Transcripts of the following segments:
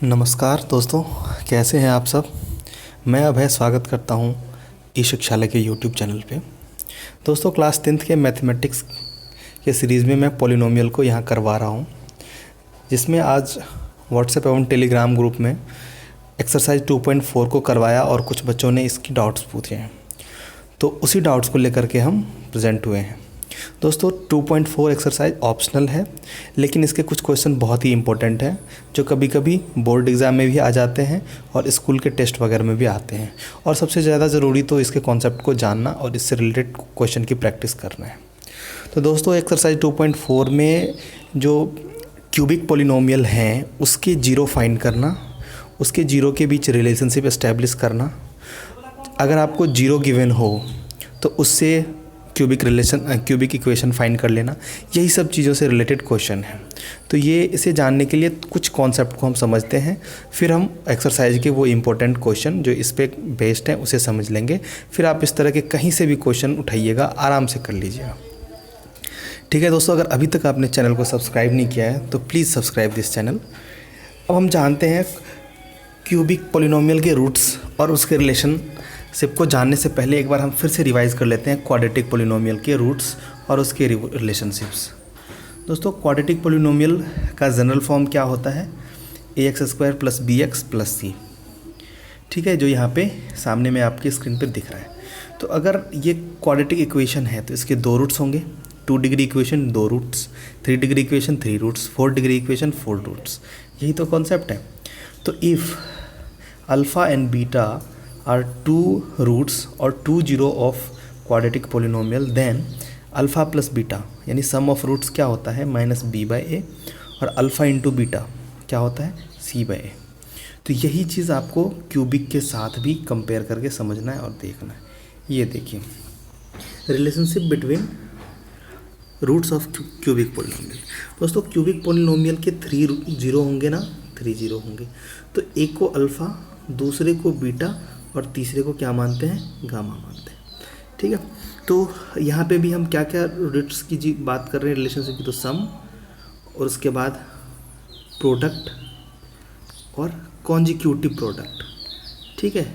नमस्कार दोस्तों, कैसे हैं आप सब। मैं अभय स्वागत करता हूं ई शिक्षालय के यूट्यूब चैनल पे। दोस्तों, क्लास 10th के मैथमेटिक्स के सीरीज़ में मैं पॉलिनोमियल को यहाँ करवा रहा हूँ, जिसमें आज व्हाट्सएप एवं टेलीग्राम ग्रुप में एक्सरसाइज 2.4 को करवाया और कुछ बच्चों ने इसकी डाउट्स पूछे हैं, तो उसी डाउट्स को लेकर के हम प्रेजेंट हुए हैं। दोस्तों, 2.4 एक्सरसाइज ऑप्शनल है, लेकिन इसके कुछ क्वेश्चन बहुत ही इंपॉर्टेंट हैं जो कभी कभी बोर्ड एग्ज़ाम में भी आ जाते हैं और स्कूल के टेस्ट वगैरह में भी आते हैं। और सबसे ज़्यादा ज़रूरी तो इसके कॉन्सेप्ट को जानना और इससे रिलेटेड क्वेश्चन की प्रैक्टिस करना है। तो दोस्तों, एक्सरसाइज 2.4 में जो क्यूबिक पॉलिनोमियल हैं उसके जीरो फाइंड करना, उसके जीरो के बीच रिलेशनशिप एस्टेब्लिश करना। अगर आपको जीरो गिवन हो तो उससे क्यूबिक इक्वेशन फाइंड कर लेना। यही सब चीज़ों से रिलेटेड क्वेश्चन है। तो ये इसे जानने के लिए कुछ कॉन्सेप्ट को हम समझते हैं, फिर हम एक्सरसाइज के वो इम्पोर्टेंट क्वेश्चन जो इस पे बेस्ड हैं उसे समझ लेंगे। फिर आप इस तरह के कहीं से भी क्वेश्चन उठाइएगा, आराम से कर लीजिएगा। ठीक है दोस्तों, अगर अभी तक आपने चैनल को सब्सक्राइब नहीं किया है तो प्लीज़ सब्सक्राइब दिस चैनल। अब हम जानते हैं क्यूबिक पॉलिनोमियल के रूट्स और उसके रिलेशनशिप को जानने से पहले एक बार हम फिर से रिवाइज कर लेते हैं क्वाड्रेटिक पॉलिनोमियल के रूट्स और उसके रिलेशनशिप्स। दोस्तों, क्वाड्रेटिक पॉलिनोमियल का जनरल फॉर्म क्या होता है? ax² + bx + c। ठीक है, जो यहाँ पे सामने में आपकी स्क्रीन पर दिख रहा है। तो अगर ये क्वाड्रेटिक इक्वेशन है तो इसके दो रूट्स होंगे। 2 degree equation 2 roots, 3 degree equation 3 roots, 4 degree equation 4 roots. यही तो कॉन्सेप्ट है। तो if alpha and beta are 2 roots or 2 0 of quadratic polynomial, then alpha plus beta यानी सम ऑफ रूट्स क्या होता है? -b/a, और अल्फ़ा इंटू बीटा क्या होता है? c/a। तो यही चीज़ आपको क्यूबिक के साथ भी कंपेयर करके समझना है और देखना है। ये देखिए relationship between roots of cubic polynomial. दोस्तों, क्यूबिक पॉलिनोमियल के 3 जीरो होंगे ना, 3 जीरो होंगे। तो एक को अल्फ़ा, दूसरे को बीटा और तीसरे को क्या मानते हैं? गामा मानते हैं। ठीक है, तो यहाँ पे भी हम क्या क्या रूट्स की बात कर रहे हैं रिलेशनशिप की? तो सम, और उसके बाद प्रोडक्ट और कॉन्जिक्यूटिव प्रोडक्ट। ठीक है,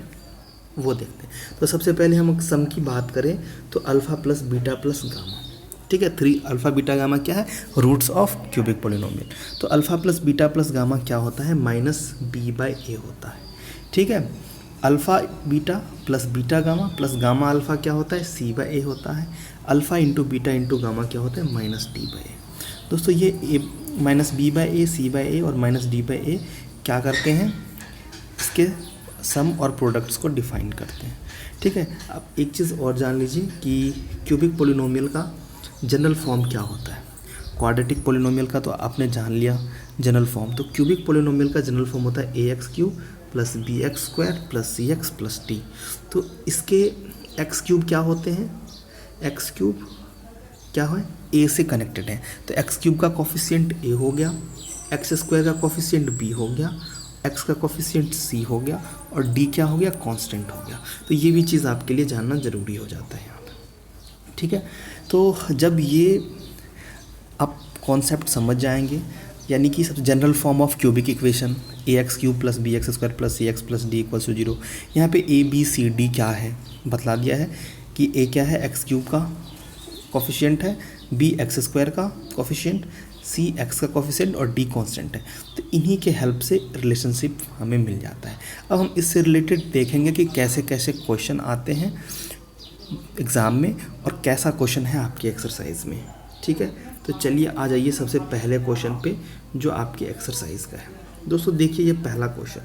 वो देखते हैं। तो सबसे पहले हम सम की बात करें तो alpha plus beta plus gamma. ठीक है, 3 अल्फ़ा बीटा गामा क्या है? Roots of cubic polynomial. तो alpha plus beta plus gamma क्या होता है? -b/a होता है। ठीक है, alpha beta plus beta gamma plus gamma alpha क्या होता है? c/a होता है। Alpha into beta into gamma क्या होता है? -d/a। दोस्तों, ये -b/a, c/a और -d/a क्या करते हैं? इसके सम और प्रोडक्ट्स को डिफाइन करते हैं। ठीक है, अब एक चीज़ और जान लीजिए कि क्यूबिक पॉलिनोमियल का जनरल फॉर्म क्या होता है। क्वाड्रेटिक पॉलिनोमियल का तो आपने जान लिया जनरल फॉर्म। तो क्यूबिक पॉलिनोमियल का जनरल फॉर्म होता है ax³ + bx² + cx + d। तो इसके x³ क्या होते हैं? x³ क्या है? a से कनेक्टेड है। तो x³ का कोफिशिएंट a हो गया, x² का कोफिशिएंट b हो गया, x का कोफिशिएंट c हो गया, और d क्या हो गया? कांस्टेंट हो गया। तो ये भी चीज़ आपके लिए जानना ज़रूरी हो जाता है यहाँ पर। ठीक है, तो जब ये आप कॉन्सेप्ट समझ जाएंगे, यानी कि सब general form of cubic equation ax³ + bx² + cx + d = 0। यहाँ पे a b c d क्या है बतला दिया है कि a क्या है? x³ का कोफिशिएंट है, b x² का कोफिशिएंट, c x का कोफिशिएंट और d कांस्टेंट है। तो इन्हीं के हेल्प से रिलेशनशिप हमें मिल जाता है। अब हम इससे रिलेटेड देखेंगे कि कैसे कैसे क्वेश्चन आते हैं एग्ज़ाम में और कैसा क्वेश्चन है आपकी एक्सरसाइज में। ठीक है, तो चलिए आ जाइए सबसे पहले क्वेश्चन पे जो आपकी एक्सरसाइज का है। दोस्तों, देखिए ये पहला क्वेश्चन।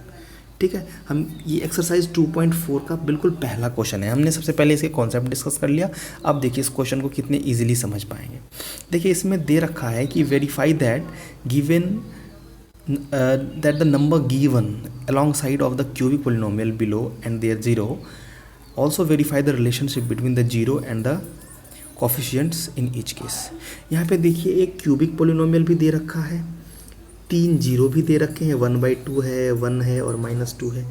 ठीक है, हम ये एक्सरसाइज 2.4 का बिल्कुल पहला क्वेश्चन है। हमने सबसे पहले इसके कॉन्सेप्ट डिस्कस कर लिया। अब देखिए इस क्वेश्चन को कितने इजीली समझ पाएंगे। देखिए इसमें दे रखा है कि verify that the number given alongside of the cubic polynomial below and their zero, also verify the relationship between the zero and the coefficients in each case. यहाँ पे देखिए एक क्यूबिक पॉलिनोमियल भी दे रखा है, 3 जीरो भी दे रखे हैं, 1/2 है, 1 है और -2 है।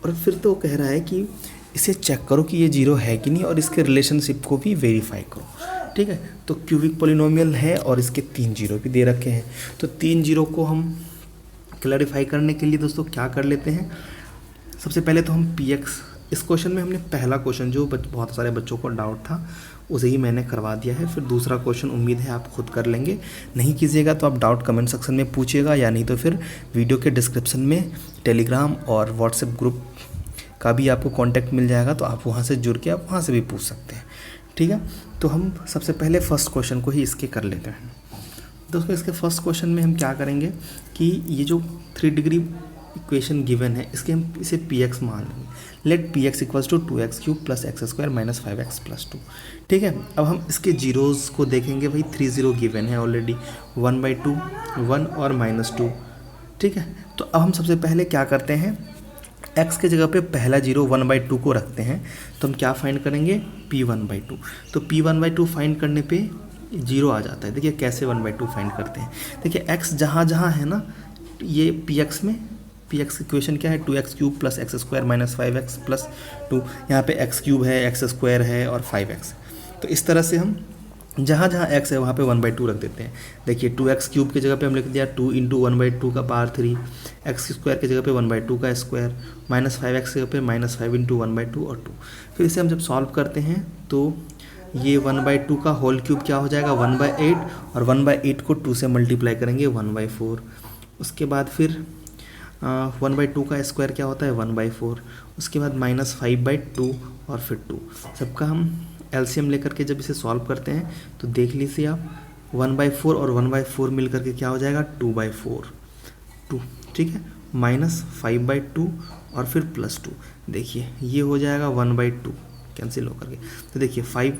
और फिर तो कह रहा है कि इसे चेक करो कि ये जीरो है कि नहीं और इसके रिलेशनशिप को भी वेरीफाई करो। ठीक है, तो क्यूबिक पॉलिनोमियल है और इसके 3 जीरो भी दे रखे हैं। तो 3 जीरो को हम क्लैरिफाई करने के लिए दोस्तों क्या कर लेते हैं, सबसे पहले तो हम पी एक्स, इस क्वेश्चन में हमने पहला क्वेश्चन जो बहुत सारे बच्चों को डाउट था उसे ही मैंने करवा दिया है। फिर दूसरा क्वेश्चन उम्मीद है आप खुद कर लेंगे, नहीं कीजिएगा तो आप डाउट कमेंट सेक्शन में पूछिएगा, या नहीं तो फिर वीडियो के डिस्क्रिप्शन में टेलीग्राम और व्हाट्सएप ग्रुप का भी आपको कांटेक्ट मिल जाएगा, तो आप वहाँ से जुड़ के आप वहाँ से भी पूछ सकते हैं। ठीक है, तो हम सबसे पहले फर्स्ट क्वेश्चन को ही इसके कर लेते हैं। दोस्तों इसके फर्स्ट क्वेश्चन में हम क्या करेंगे कि ये जो 3 डिग्री इक्वेशन गिवन है इसके हम इसे पी एक्स मान लेंगे। Let P X equals to 2x³ + x² - 5x + 2। ठीक है, अब हम इसके जीरोज़ को देखेंगे। भाई 3 0 गिवन है ऑलरेडी, 1/2 1 और -2। ठीक है, तो अब हम सबसे पहले क्या करते हैं, x के जगह पे पहला जीरो 1/2 को रखते हैं, तो हम क्या फाइंड करेंगे, p1/2। तो p1/2 फाइंड करने पे जीरो आ जाता है। देखिए कैसे 1/2 फाइंड करते हैं। देखिए x जहाँ जहाँ है ना, ये px में px इक्वेशन क्या है, 2x³ + x² - 5x + 2। यहाँ पे x³ है, x² है और 5x। तो इस तरह से हम जहाँ जहाँ x है वहाँ पे 1/2 रख देते हैं। देखिए 2x³ की जगह पे हम लिख दिया 2 × 1/2 का पावर 3, x² की जगह पे 1/2 का स्क्वायर, -5x की जगह पे -5 × 1/2 और 2। फिर इसे हम जब सॉल्व करते हैं तो ये 1/2 का होल क्यूब क्या हो जाएगा, 1/8, और 1/8 को 2 से मल्टीप्लाई करेंगे 1/4। उसके बाद फिर 1/2 का स्क्वायर क्या होता है, 1/4। उसके बाद -5/2 और फिर 2। सबका हम एलसीएम लेकर के जब इसे सॉल्व करते हैं तो देख लीजिए आप, 1/4 और 1/4 मिल करके क्या हो जाएगा, 2/4 2। ठीक है, -5/2 और फिर +2। देखिए ये हो जाएगा 1/2 कैंसिल होकर के। तो देखिए 1/2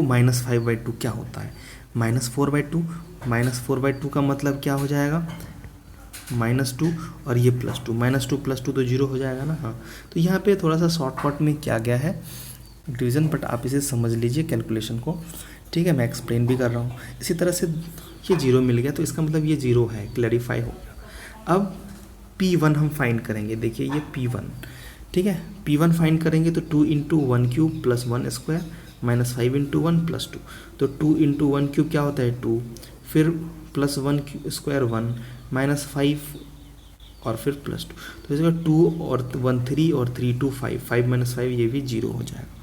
- 5/2 क्या होता है, -4/2। -4/2 का मतलब क्या हो जाएगा, -2 और ये +2, -2 + 2 तो 0 हो जाएगा ना। हाँ, तो यहाँ पे थोड़ा सा शॉर्टकट में क्या गया है डिवीज़न, बट आप इसे समझ लीजिए कैलकुलेशन को। ठीक है, मैं एक्सप्लेन भी कर रहा हूँ। इसी तरह से ये 0 मिल गया, तो इसका मतलब ये 0 है, क्लैरिफाई हो गया। अब P1 हम फाइंड करेंगे। देखिए ये P1, ठीक है, P1 फाइंड करेंगे तो 2 × 1³ + 1² -5 × 1 + 2। तो 2 × 1³ क्या होता है, 2, फिर +1² 1, -5 और फिर +2। तो इसका 2 और 1 3 और 3 2 5, 5 - 5 ये भी 0 हो जाएगा।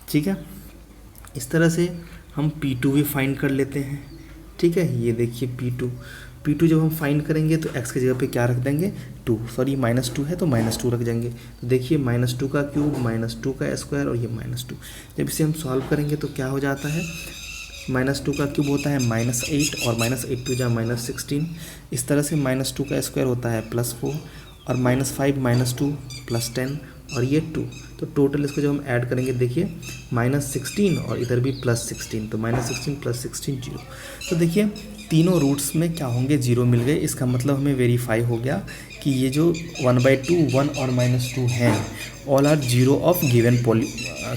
ठीक है, इस तरह से हम P2 भी फाइंड कर लेते हैं। ठीक है, ये देखिए P2 जब हम फाइंड करेंगे तो x की जगह पे क्या रख देंगे, 2, सॉरी -2 है तो -2 रख देंगे। तो देखिए -2 का क्यूब, -2 का स्क्वायर और ये -2। जब इसे हम सॉल्व करेंगे तो क्या हो जाता है, -2 का क्यूब होता है -8 और -8 2 जा -16। इस तरह से -2 का स्क्वायर होता है +4 और -5 -2 +10 और ये 2। तो टोटल इसको जब हम ऐड करेंगे देखिए -16 और इधर भी +16, तो -16 + 16 0। तो देखिए तीनों रूट्स में क्या होंगे, 0 मिल गए। इसका मतलब हमें वेरीफाई हो गया कि ये जो 1/2 1 और -2 हैं all are 0 of given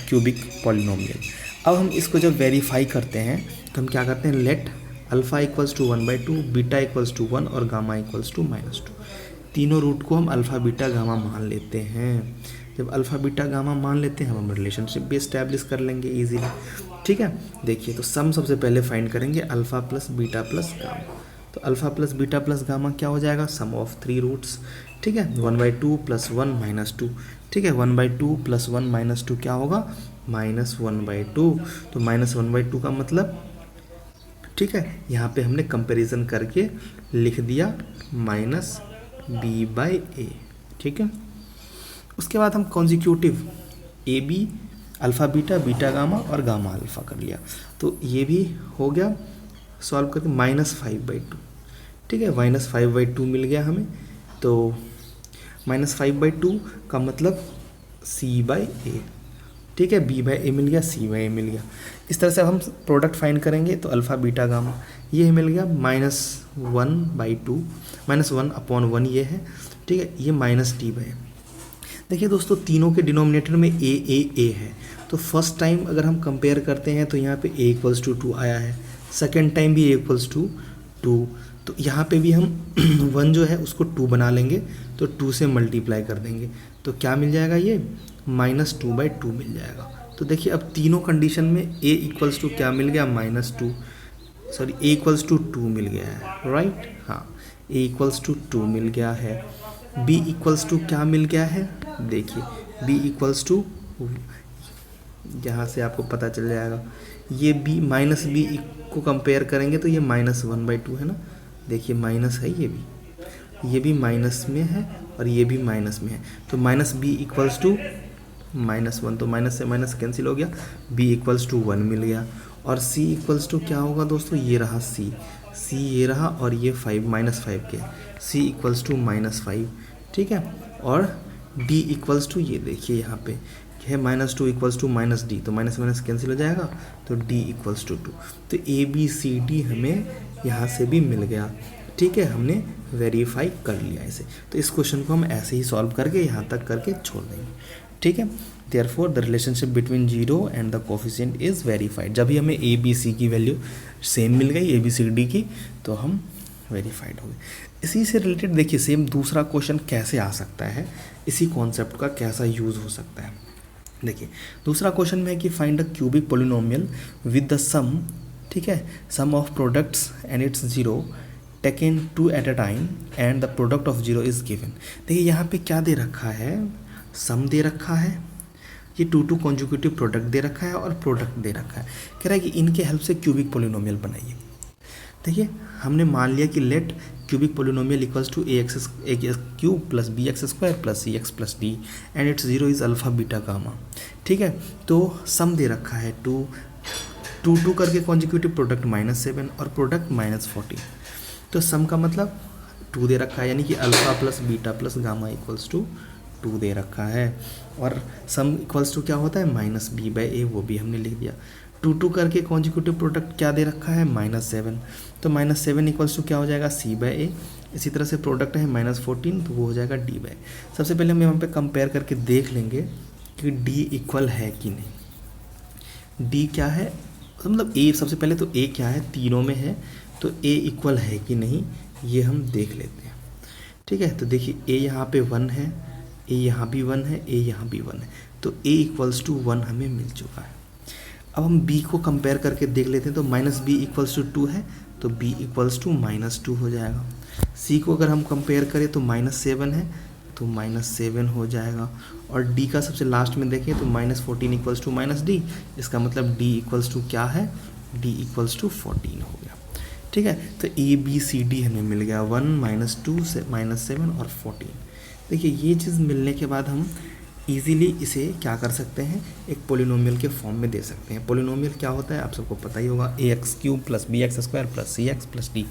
cubic polynomial. अब हम इसको जब वेरीफाई करते हैं तो हम क्या करते हैं, let alpha equals to 1/2, beta equals to 1 और गामा इक्वल्स टू -2। तीनों रूट को हम अल्फ़ा बीटा गामा मान लेते हैं। जब अल्फ़ा बीटा गामा मान लेते हैं हम रिलेशनशिप भी इस्टेब्लिश कर लेंगे इजीली। ठीक है, देखिए तो सम सबसे पहले फाइंड करेंगे alpha plus beta plus gamma. तो alpha plus beta plus gamma क्या हो जाएगा, सम ऑफ 3 रूट्स। ठीक है, 1/2 + 1 -2। ठीक है, 1/2 + 1 -2 क्या होगा, -1/2। तो -1/2 का मतलब, ठीक है, यहाँ पे हमने कंपैरिजन करके लिख दिया -b/a। ठीक है, उसके बाद हम consecutive AB alpha beta, beta gamma और गामा अल्फ़ा कर लिया। तो ये भी हो गया सॉल्व करके -5/2। ठीक है, -5/2 मिल गया हमें। तो -5/2 का मतलब C/A। ठीक है, B/A मिल गया, C/A मिल गया। इस तरह से अब हम प्रोडक्ट फाइंड करेंगे तो अल्फ़ा बीटा गामा ये मिल गया -1/2, -1/1 ये है। ठीक है, ये -t/a। देखिए दोस्तों तीनों के डिनोमिनेटर में a है, तो फर्स्ट टाइम अगर हम कंपेयर करते हैं तो यहाँ पे a = 2 आया है, सेकेंड टाइम भी a = 2, तो यहाँ पे भी हम 1 जो है उसको 2 बना लेंगे, तो 2 से मल्टीप्लाई कर देंगे तो क्या मिल जाएगा, ये -2/2 मिल जाएगा। तो देखिए अब तीनों कंडीशन में a = क्या मिल गया, -2, सॉरी a = 2 मिल गया है, राइट। हाँ, ए इक्वल्स टू 2 मिल गया है, बी इक्वल्स टू क्या मिल गया है, देखिए बी इक्वल्स टू, यहाँ से आपको पता चल जाएगा, ये बी माइनस बी को कंपेयर करेंगे तो ये -1/2 है ना, देखिए माइनस है, ये भी माइनस में है और ये भी माइनस में है, तो माइनस बी इक्वल्स टू -1, तो माइनस से माइनस कैंसिल हो गया, बी इक्वल्स टू 1 मिल गया। और सी इक्वल्स टू क्या होगा दोस्तों, ये रहा सी ये रहा और ये 5 -5 के, सी इक्वल्स टू -5, ठीक है। और डी इक्वल्स टू, ये देखिए यहाँ पे है -2 इक्वल्स टू -d, तो माइनस माइनस कैंसिल हो जाएगा, तो d इक्वल्स टू 2, तो ए बी सी डी हमें यहाँ से भी मिल गया, ठीक है, हमने वेरीफाई कर लिया इसे। तो इस क्वेश्चन को हम ऐसे ही सॉल्व करके यहाँ तक करके छोड़ देंगे, ठीक है। Therefore the relationship between 0 and the coefficient is verified. जब भी हमें ए बी सी की वैल्यू सेम मिल गई, ए बी सी डी की, तो हम वेरीफाइड हो गए। इसी से रिलेटेड देखिए सेम दूसरा क्वेश्चन कैसे आ सकता है, इसी कॉन्सेप्ट का कैसा यूज़ हो सकता है। देखिए दूसरा क्वेश्चन में है कि find a cubic polynomial with the sum, ठीक है, sum of products and its 0 taken 2 at a time and the product of 0 is given. देखिए यहाँ पे क्या दे रखा है, सम दे रखा है, ये 2 कॉन्जुगेटिव प्रोडक्ट दे रखा है और प्रोडक्ट दे रखा है, कह रहा है कि इनके हेल्प से क्यूबिक पोलिनोमियल बनाइए। देखिए हमने मान लिया कि let cubic polynomial equals to A X cube plus B X square plus C X plus D and its 0 is alpha beta gamma, ठीक है। तो सम दे रखा है 2 करके कॉन्जिक्यूटिव प्रोडक्ट -7 और प्रोडक्ट -14, तो सम का मतलब 2 दे रखा है, यानी कि alpha plus beta plus gamma equals to 2 दे रखा है। और सम इक्वल्स टू क्या होता है, -b/a, वो भी हमने लिख दिया। 2 करके कॉन्जिक्यूटिव प्रोडक्ट क्या दे रखा है, -7, तो -7 इक्वल्स टू क्या हो जाएगा, c/a। इसी तरह से प्रोडक्ट है -14, तो वो हो जाएगा d/a। सबसे पहले हम यहाँ पे कंपेयर करके देख लेंगे कि d इक्वल है कि नहीं। d क्या है, मतलब a, सबसे पहले तो a क्या है, तीनों में है, तो a इक्वल है कि नहीं ये हम देख लेते हैं, ठीक है। तो देखिए a यहाँ पे 1 है, a यहाँ भी 1 है, a यहाँ भी 1 है, तो a इक्वल्स टू 1 हमें मिल चुका है। अब हम b को कंपेयर करके देख लेते हैं, तो -b इक्वल्स टू 2 है, तो b इक्वल्स टू -2 हो जाएगा। c को अगर हम कंपेयर करें तो -7 है, तो -7 हो जाएगा। और d का सबसे लास्ट में देखें तो -14 इक्वल्स टू -d, इसका मतलब d इक्वल्स टू क्या है, d इक्वल्स टू 14 हो गया, ठीक है। तो ए बी सी डी हमें मिल गया, 1 -2 से -7 और 14। देखिए ये चीज़ मिलने के बाद हम इजीली इसे क्या कर सकते हैं, एक पोलिनोमियल के फॉर्म में दे सकते हैं। पोलिनोमियल क्या होता है आप सबको पता ही होगा, ax³ plus bx² plus cx plus d।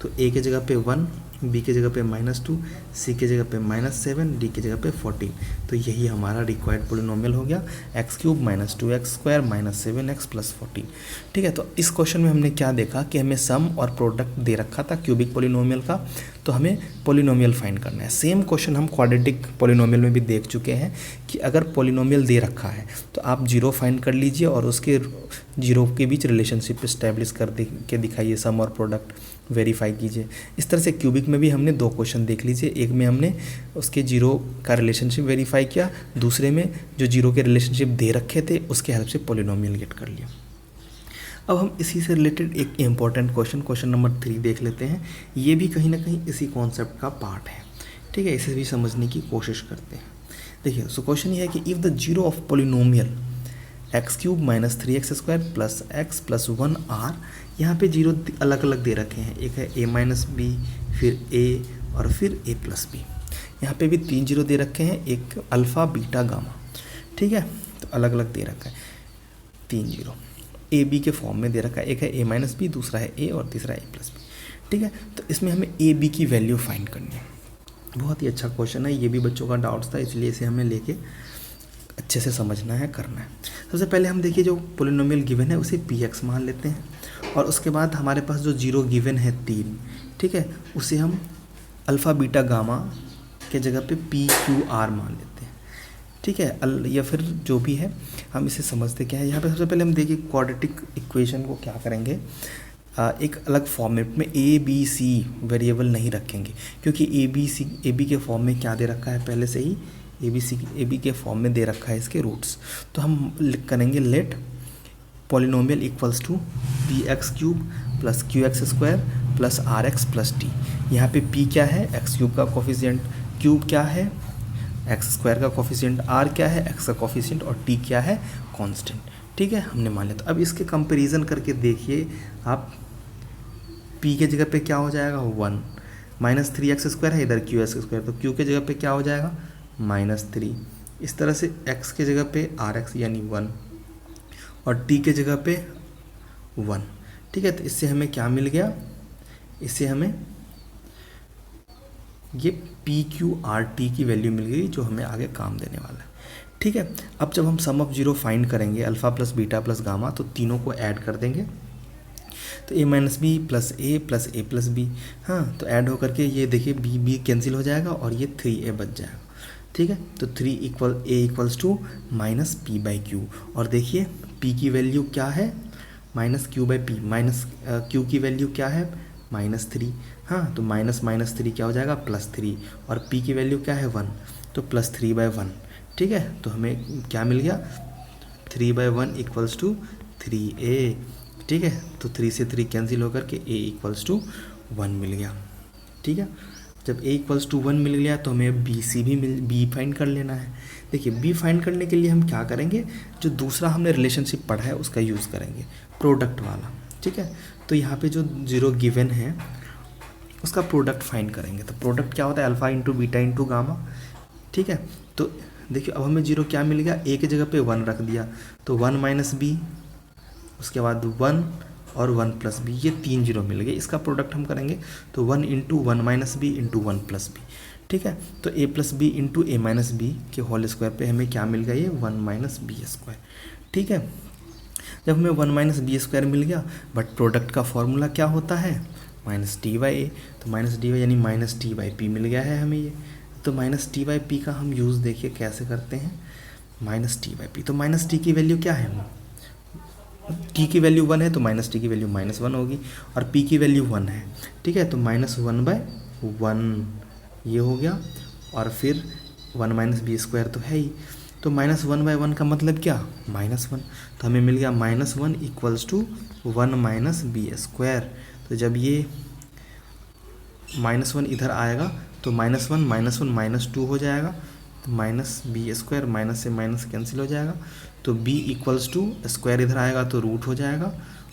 तो a के जगह पे 1, b के जगह पे -2, c के जगह पे -7, d के जगह पे 14, तो यही हमारा रिक्वायर्ड पोलिनोमियल हो गया, x³ - 2x² - 7x प्लस 14, ठीक है। तो इस क्वेश्चन में हमने क्या देखा कि हमें सम और प्रोडक्ट दे रखा था क्यूबिक पोलिनोमियल का, तो हमें पोलिनोमियल फाइंड करना है। सेम क्वेश्चन हम क्वाड्रेटिक पोलिनोमियल में भी देख चुके हैं कि अगर पोलिनोमियल दे रखा है तो आप 0 फाइंड कर लीजिए और उसके 0 के बीच रिलेशनशिप इस्टेब्लिश कर के दिखाइए, सम और प्रोडक्ट वेरीफाई कीजिए। इस तरह से क्यूबिक में भी हमने 2 क्वेश्चन देख लीजिए, एक में हमने उसके 0 का रिलेशनशिप वेरीफाई किया, दूसरे में जो 0 के रिलेशनशिप दे रखे थे उसके हेल्प से पोलिनोमियल गेट कर लिया। अब हम इसी से रिलेटेड एक इम्पॉर्टेंट क्वेश्चन नंबर 3 देख लेते हैं। ये भी कहीं ना कहीं इसी कॉन्सेप्ट का पार्ट है, ठीक है, इसे भी समझने की कोशिश करते हैं। देखिए सो क्वेश्चन ये है कि if the 0 of polynomial x³ - 3x² plus x plus 1 r, यहाँ पे 0 अलग अलग दे रखे हैं, एक है a - b, फिर a और फिर a प्लस b। यहाँ पे भी 3 0 दे रखे हैं, एक अल्फ़ा बीटा गामा, ठीक है, तो अलग अलग दे रखा है 3 0 ए बी के फॉर्म में दे रखा है, एक है a - b, दूसरा है a और तीसरा a प्लस b, ठीक है। तो इसमें हमें ए बी की वैल्यू फाइंड करनी है। बहुत ही अच्छा क्वेश्चन है, ये भी बच्चों का डाउट्स था, इसलिए इसे हमें लेके अच्छे से समझना है, करना है। सबसे पहले हम देखिए जो पोलिनोमियल गिवन है उसे px मान लेते हैं और उसके बाद हमारे पास जो 0 गिवन है 3, ठीक है, उसे हम अल्फ़ा बीटा गामा के जगह पे pqr मान लेते हैं, ठीक है, या फिर जो भी है हम इसे समझते क्या है। यहाँ पे सबसे पहले हम देखिए क्वाड्रेटिक इक्वेशन को क्या करेंगे, एक अलग फॉर्मेट में ए बी सी वेरिएबल नहीं रखेंगे, क्योंकि ए बी के फॉर्म में क्या दे रखा है पहले से ही, ए बी के फॉर्म में दे रखा है इसके रूट्स। तो हम करेंगे let polynomial equals to bx³ plus qx² plus R X plus T. यहाँ पे पी क्या है, एक्स क्यूब का कोफिशिएंट, क्यूब क्या है, एक्स स्क्वायर का कोफिशिएंट, आर क्या है, एक्स का कोफिशिएंट, और टी क्या है, कांस्टेंट। ठीक है, हमने मान लिया। तो अब इसके कंपैरिजन करके देखिए आप, पी के जगह पे क्या हो जाएगा 1, माइनस 3x स्क्वायर है, इधर क्यू एक्स स्क्वायर, तो क्यू के जगह पे क्या हो जाएगा -3। इस तरह से x के जगह पे आर एक्स यानी 1 और t के जगह पे 1। ठीक है, तो इससे हमें क्या मिल गया, इससे हमें ये पी क्यू आर टी की वैल्यू मिल गई जो हमें आगे काम देने वाला है। ठीक है, अब जब हम सम ऑफ जीरो फाइंड करेंगे alpha plus beta plus gamma, तो तीनों को ऐड कर देंगे, तो a minus B plus A plus B. हाँ, तो ऐड होकर के ये देखिए बी कैंसिल हो जाएगा और ये 3a बच जाएगा। ठीक है, तो 3 equal a equals to minus P by Q, और देखिए p की वैल्यू क्या है minus Q by P, minus Q की वैल्यू क्या है -3। हाँ, तो माइनस 3 क्या हो जाएगा +3, और p की वैल्यू क्या है 1, तो +3/1। ठीक है, तो हमें क्या मिल गया 3/1 इक्वल्स टू 3a। ठीक है, तो 3 से 3 कैंसिल होकर के a इक्वल्स टू 1 मिल गया। ठीक है, जब a इक्वल्स टू 1 मिल गया तो हमें b फाइंड कर लेना है। देखिए b फाइंड करने के लिए हम क्या करेंगे, जो दूसरा हमने रिलेशनशिप पढ़ा है उसका यूज़ करेंगे, प्रोडक्ट वाला। ठीक है, तो यहाँ पे जो जीरो गिवन है उसका प्रोडक्ट फाइंड करेंगे। तो प्रोडक्ट क्या होता है, alpha into beta into gamma. ठीक है, तो देखिए अब हमें जीरो क्या मिल गया, a की जगह पे 1 रख दिया, तो 1 माइनस बी, उसके बाद 1 और 1 प्लस बी, ये 3 जीरो मिल गए। इसका प्रोडक्ट हम करेंगे तो 1 into 1 minus B into 1 plus B. ठीक है, तो a plus B into A minus B के होल स्क्वायर पे हमें क्या मिल गया, ये 1 माइनस बी स्क्वायर। ठीक है, जब हमें 1 माइनस बी स्क्वायर मिल गया, बट प्रोडक्ट का फॉर्मूला क्या होता है -t/a, तो -t यानी -t/p मिल गया है हमें ये। तो -t/p का हम यूज़ देखिए कैसे करते हैं, -t/p, तो -t की वैल्यू क्या है, t की वैल्यू 1 है तो -t की वैल्यू -1 होगी, और p की वैल्यू 1 है। ठीक है, तो -1/1 ये हो गया, और फिर 1 माइनस बी स्क्वायर तो है ही, तो -1/1 का मतलब क्या -1, तो हमें मिल गया -1 equals to 1 minus B square. तो जब ये -1 इधर आएगा तो -1 -2 हो जाएगा, तो माइनस बी स्क्वायर, माइनस से माइनस कैंसिल हो जाएगा, तो b इक्वल्स टू स्क्वायर इधर आएगा तो रूट हो जाएगा,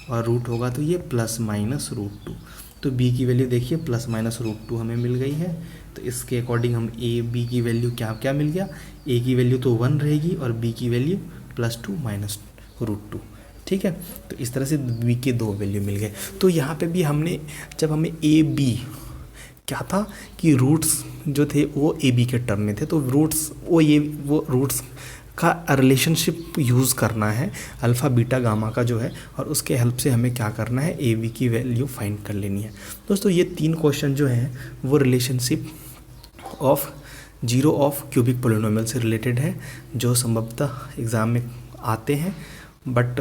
और रूट होगा तो ये +-√2। तो b की वैल्यू देखिए +-√2 हमें मिल गई है। तो इसके अकॉर्डिंग हम b की वैल्यू क्या मिल गया, a की वैल्यू तो 1 रहेगी और b की वैल्यू +2 -√2। ठीक है, तो इस तरह से b के 2 वैल्यू मिल गए। तो यहाँ पे भी हमने, जब हमें a b क्या था कि रूट्स जो थे वो ए बी के टर्म में थे, तो रूट्स वो रूट्स का रिलेशनशिप यूज़ करना है अल्फ़ा बीटा गामा का जो है, और उसके हेल्प से हमें क्या करना है, ए बी की वैल्यू फाइंड कर लेनी है। दोस्तों ये 3 क्वेश्चन जो हैं वो relationship of zero of cubic polynomial से रिलेटेड है, जो संभवतः एग्ज़ाम में आते हैं, बट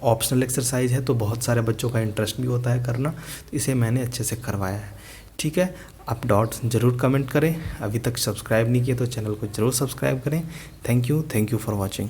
ऑप्शनल एक्सरसाइज है तो बहुत सारे बच्चों का इंटरेस्ट भी होता है करना, तो इसे मैंने अच्छे से करवाया है। ठीक है, आप डाउट्स ज़रूर कमेंट करें, अभी तक सब्सक्राइब नहीं किए तो चैनल को ज़रूर सब्सक्राइब करें। Thank you for watching.